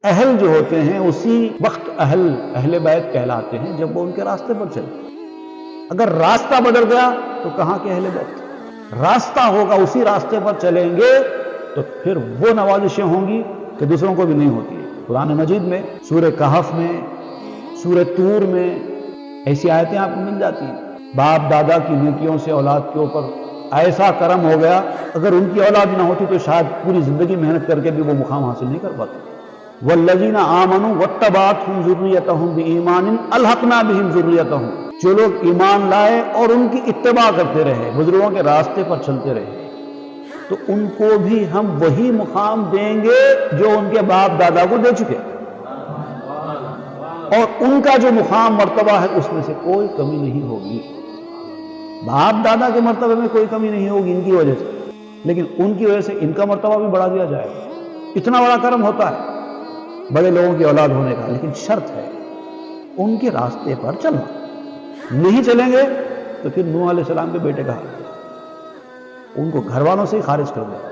اہل جو ہوتے ہیں اسی وقت اہل بیت کہلاتے ہیں جب وہ ان کے راستے پر چلے۔ اگر راستہ بدل گیا تو کہاں کے اہل بیت؟ راستہ ہوگا، اسی راستے پر چلیں گے تو پھر وہ نوازشیں ہوں گی کہ دوسروں کو بھی نہیں ہوتی ہے۔ قرآن مجید میں سورہ کہف میں، سورہ طور میں ایسی آیتیں آپ کو مل جاتی ہیں۔ باپ دادا کی نیکیوں سے اولاد کے اوپر ایسا کرم ہو گیا، اگر ان کی اولاد نہ ہوتی تو شاید پوری زندگی محنت کر کے بھی وہ مقام حاصل نہیں کر پاتے۔ والذین آمنوا واتبعتهم ذریتهم بایمان الحقنا بهم ذریتهم، جو لوگ ایمان لائے اور ان کی اتباع کرتے رہے، بزرگوں کے راستے پر چلتے رہے، تو ان کو بھی ہم وہی مقام دیں گے جو ان کے باپ دادا کو دے چکے، اور ان کا جو مقام مرتبہ ہے اس میں سے کوئی کمی نہیں ہوگی۔ باپ دادا کے مرتبے میں کوئی کمی نہیں ہوگی ان کی وجہ سے، لیکن ان کی وجہ سے ان کا مرتبہ بھی بڑھا دیا جائے گا۔ اتنا بڑا کرم ہوتا ہے بڑے لوگوں کی اولاد ہونے کا، لیکن شرط ہے ان کے راستے پر چلنا۔ نہیں چلیں گے تو پھر نوح علیہ السلام کے بیٹے کا حال، ان کو گھر والوں سے ہی خارج کر دیا۔